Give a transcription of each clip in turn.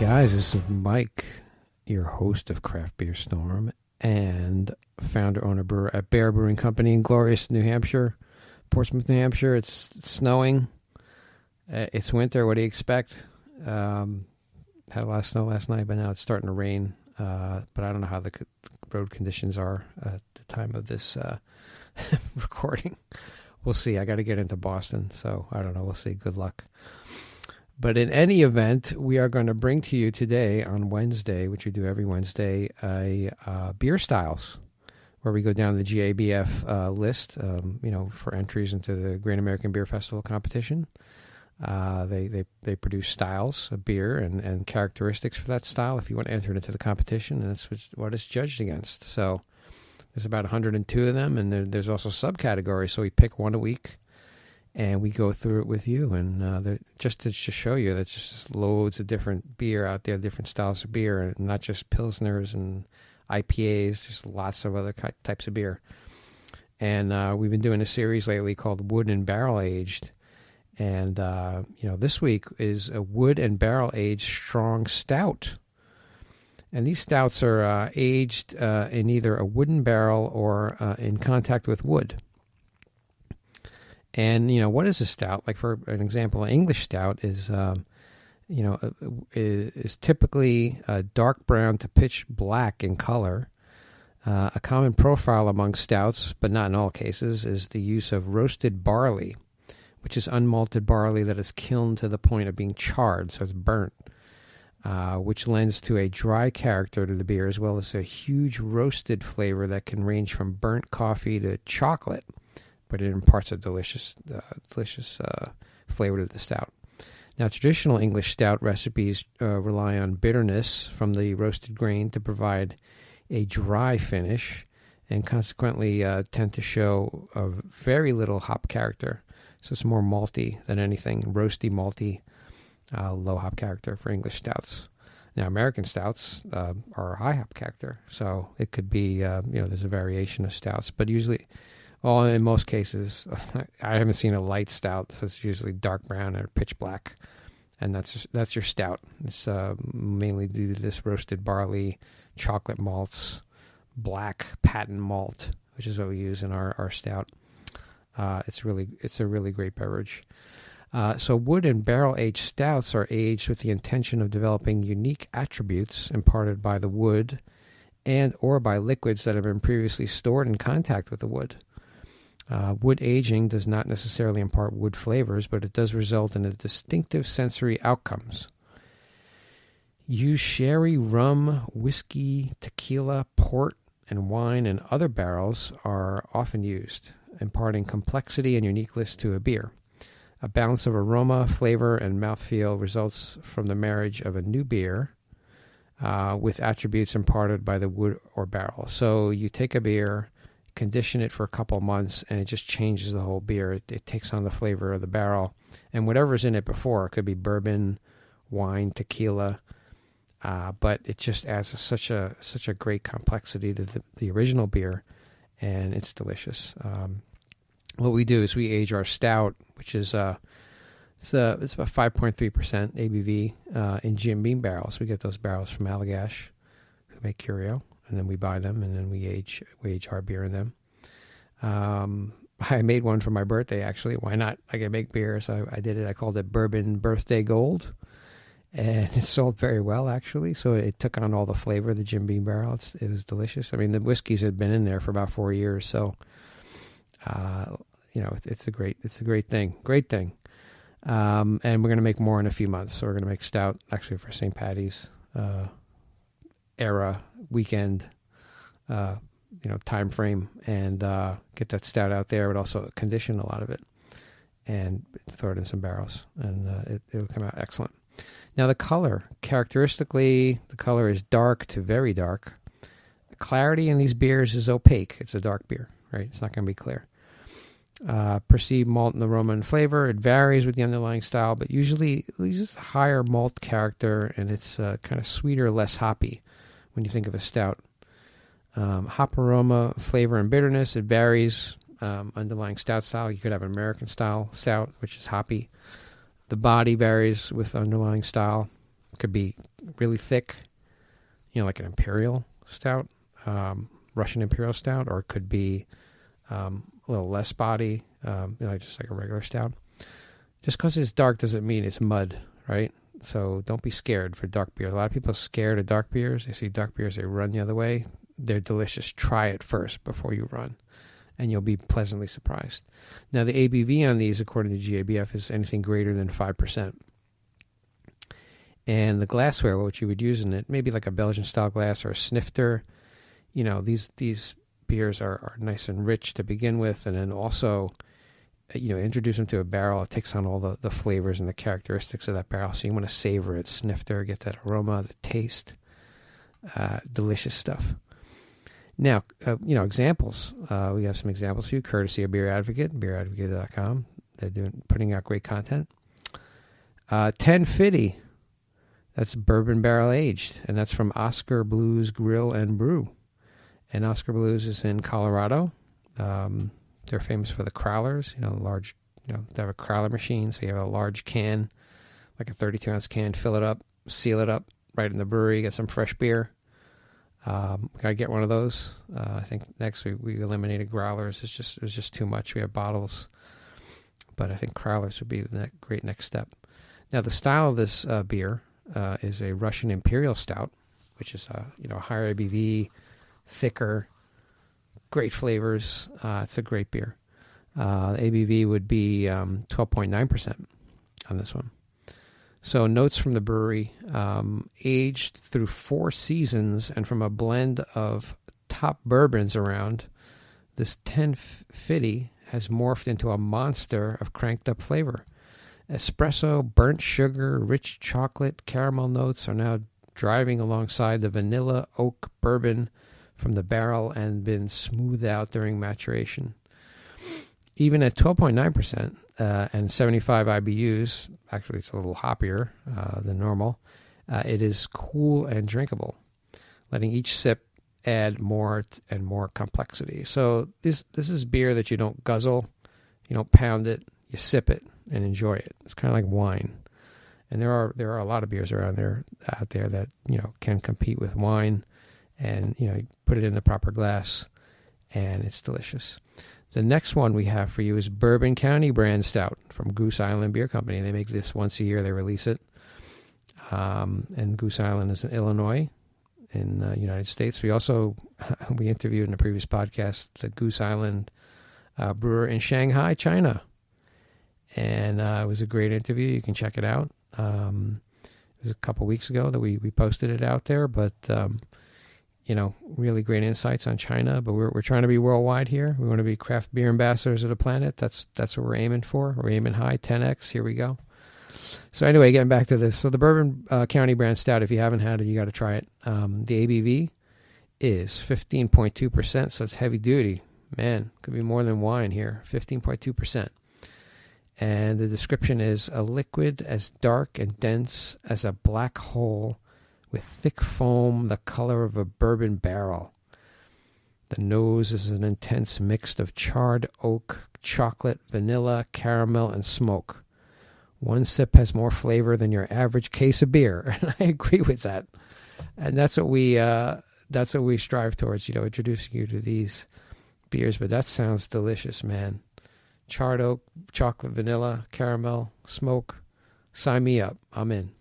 guys, this is Mike, your host of Craft Beer Storm and founder-owner brewer at Bear Brewing Company in glorious New Hampshire, Portsmouth, New Hampshire. It's snowing. It's winter. What do you expect? Had a lot of snow last night, but now it's starting to rain. But I don't know how the road conditions are at the time of this recording. We'll see. I got to get into Boston, so I don't know. We'll see. Good luck. But in any event, we are going to bring to you today on Wednesday, which we do every Wednesday, a beer styles, where we go down the GABF list, for entries into the Great American Beer Festival competition. They produce styles of beer and characteristics for that style if you want to enter it into the competition, and that's what it's judged against. So there's about 102 of them, and there's also subcategories, so we pick one a week. And we go through it with you, and just to show you that just loads of different beer out there, different styles of beer, and not just Pilsners and IPAs, just lots of other types of beer. And we've been doing a series lately called Wood and Barrel Aged. And, this week is a Wood and Barrel Aged Strong Stout. And these stouts are aged in either a wooden barrel or in contact with wood. And, what is a stout? Like, for an example, an English stout is typically dark brown to pitch black in color. A common profile among stouts, but not in all cases, is the use of roasted barley, which is unmalted barley that is kilned to the point of being charred, so it's burnt, which lends to a dry character to the beer, as well as a huge roasted flavor that can range from burnt coffee to chocolate. But it imparts a delicious flavor to the stout. Now, traditional English stout recipes rely on bitterness from the roasted grain to provide a dry finish, and consequently tend to show a very little hop character. So it's more malty than anything, roasty, malty, low hop character for English stouts. Now, American stouts are high hop character, so it could be, there's a variation of stouts, but usually... Well, in most cases, I haven't seen a light stout, so it's usually dark brown or pitch black, and that's your stout. It's mainly due to this roasted barley, chocolate malts, black patent malt, which is what we use in our stout. It's a really great beverage. So wood and barrel aged stouts are aged with the intention of developing unique attributes imparted by the wood and or by liquids that have been previously stored in contact with the wood. Wood aging does not necessarily impart wood flavors, but it does result in a distinctive sensory outcomes. Use sherry, rum, whiskey, tequila, port, and wine and other barrels are often used, imparting complexity and uniqueness to a beer. A balance of aroma, flavor, and mouthfeel results from the marriage of a new beer with attributes imparted by the wood or barrel. So you take a beer, condition it for a couple months, and it just changes the whole beer. It takes on the flavor of the barrel, and whatever's in it before. It could be bourbon, wine, tequila, but it just adds such a great complexity to the original beer, and it's delicious. What we do is we age our stout, which is it's about 5.3% ABV in Jim Beam barrels. We get those barrels from Allagash, who make Curio. And then we buy them, and then we age our beer in them. I made one for my birthday, actually. Why not? I can make beer, so I did it. I called it Bourbon Birthday Gold, and it sold very well, actually. So it took on all the flavor of the Jim Beam barrel. It was delicious. I mean, the whiskeys had been in there for about 4 years, so it's a great thing. And we're going to make more in a few months. So we're going to make stout, actually, for St. Patty's era weekend time frame, and get that stout out there, but also condition a lot of it and throw it in some barrels, and it'll come out excellent. Now, the color, characteristically, the color is dark to very dark. The clarity in these beers is opaque. It's a dark beer, right? It's not going to be clear. Perceived malt and aroma and flavor, it varies with the underlying style, but usually it uses higher malt character, and it's kind of sweeter, less hoppy when you think of a stout. Hop aroma, flavor, and bitterness, it varies. Underlying stout style, you could have an American style stout, which is hoppy. The body varies with underlying style. It could be, really thick, like an imperial stout, Russian imperial stout, or it could be a little less body, just like a regular stout. Just because it's dark doesn't mean it's mud, right? So don't be scared for dark beers. A lot of people are scared of dark beers. They see dark beers, they run the other way. They're delicious. Try it first before you run, and you'll be pleasantly surprised. Now, the ABV on these, according to GABF, is anything greater than 5%. And the glassware, what you would use in it, maybe like a Belgian-style glass or a snifter. These beers are nice and rich to begin with, and then also introduce them to a barrel. It takes on all the flavors and the characteristics of that barrel. So you want to savor it, snifter, get that aroma, the taste. Delicious stuff. Now, examples. We have some examples for you, courtesy of Beer Advocate, beeradvocate.com. They're putting out great content. 1050. That's bourbon barrel aged, and that's from Oscar Blues Grill and Brew. And Oscar Blues is in Colorado. They're famous for the crowlers, large, they have a crowler machine. So you have a large can, like a 32-ounce can, fill it up, seal it up right in the brewery, get some fresh beer. Gotta get one of those. I think next we eliminated growlers. It was just too much. We have bottles, but I think crowlers would be the great next step. Now, the style of this beer is a Russian Imperial Stout, which is a higher ABV, thicker, great flavors. It's a great beer. The ABV would be 12.9% on this one. So notes from the brewery, aged through 4 seasons and from a blend of top bourbons around, this 1050 has morphed into a monster of cranked up flavor. Espresso, burnt sugar, rich chocolate, caramel notes are now driving alongside the vanilla oak bourbon from the barrel and been smoothed out during maturation. Even at 12.9% and 75 IBUs, actually it's a little hoppier than normal, it is cool and drinkable, letting each sip add more and more complexity. So this is beer that you don't guzzle, you don't pound it, you sip it and enjoy it. It's kind of like wine. And there are a lot of beers out there that can compete with wine, and you put it in the proper glass and it's delicious. The next one we have for you is Bourbon County Brand Stout from Goose Island Beer Company. They make this once a year. They release it. And Goose Island is in Illinois in the United States. We interviewed in a previous podcast the Goose Island brewer in Shanghai, China. And it was a great interview. You can check it out. It was a couple weeks ago that we posted it out there, but really great insights on China. But we're trying to be worldwide here. We want to be craft beer ambassadors of the planet. That's what we're aiming for. We're aiming high, 10x. Here we go. So anyway, getting back to this. So the Bourbon County Brand Stout, if you haven't had it, you got to try it. The ABV is 15.2%, so it's heavy duty. Man, could be more than wine here. 15.2%. And the description is a liquid as dark and dense as a black hole with thick foam the color of a bourbon barrel. The nose is an intense mix of charred oak, chocolate, vanilla, caramel, and smoke. One sip has more flavor than your average case of beer, and I agree with that. And that's what we strive towards, introducing you to these beers. But that sounds delicious, man. Charred oak, chocolate, vanilla, caramel, smoke. Sign me up. I'm in.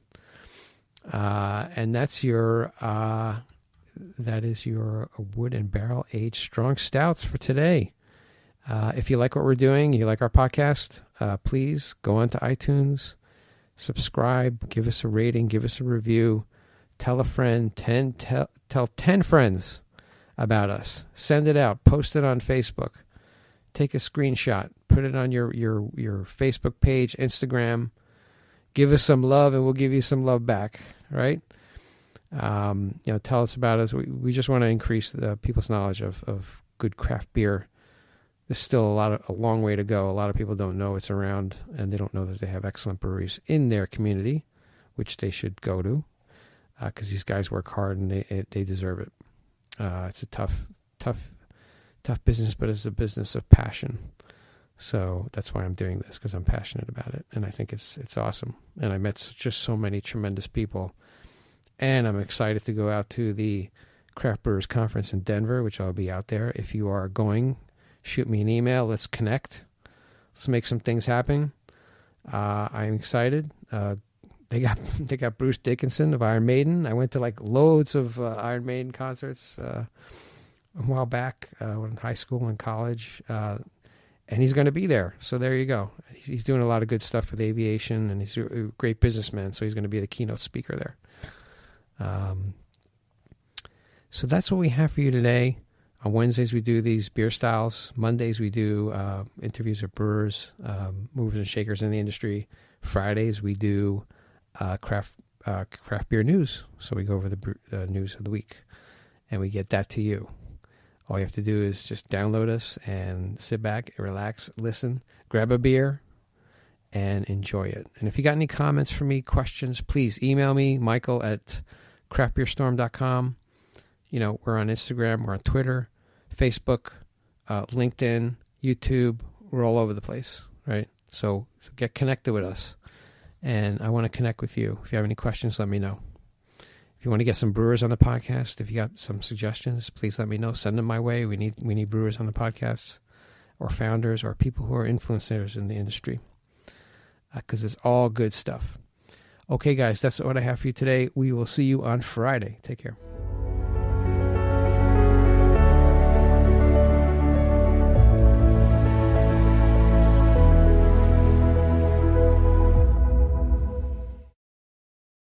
And that is your wood and barrel aged strong stouts for today. If you like what we're doing, you like our podcast, please go on to iTunes, subscribe, give us a rating, give us a review, tell a friend, tell 10 friends about us. Send it out, post it on Facebook, take a screenshot, put it on your Facebook page, Instagram. Give us some love and we'll give you some love back, right? Tell us about us. We just want to increase the people's knowledge of good craft beer. There's still a long way to go. A lot of people don't know it's around, and they don't know that they have excellent breweries in their community, which they should go to, because these guys work hard and they deserve it. It's a tough business, but it's a business of passion. So that's why I'm doing this, because I'm passionate about it, and I think it's awesome. And I met just so many tremendous people And I'm excited to go out to the Craft Brewers Conference in Denver, which I'll be out there. If you are going, shoot me an email. Let's connect. Let's make some things happen. I'm excited. They got Bruce Dickinson of Iron Maiden. I went to like loads of Iron Maiden concerts a while back when in high school and college, and he's going to be there. So there you go. He's doing a lot of good stuff with aviation, and he's a great businessman. So he's going to be the keynote speaker there. So that's what we have for you today. On Wednesdays, we do these beer styles. Mondays, we do interviews with brewers, movers and shakers in the industry. Fridays, we do craft beer news. So we go over the news of the week, and we get that to you. All you have to do is just download us and sit back, relax, listen, grab a beer, and enjoy it. And if you got any comments for me, questions, please email me, michael@craftbeerstorm.com. You know, we're on Instagram, we're on Twitter, Facebook, LinkedIn, YouTube. We're all over the place, right? So get connected with us. And I want to connect with you. If you have any questions, let me know. If you want to get some brewers on the podcast, if you got some suggestions, please let me know. Send them my way. We need brewers on the podcasts, or founders, or people who are influencers in the industry, because it's all good stuff. Okay, guys, that's what I have for you today. We will see you on Friday. Take care.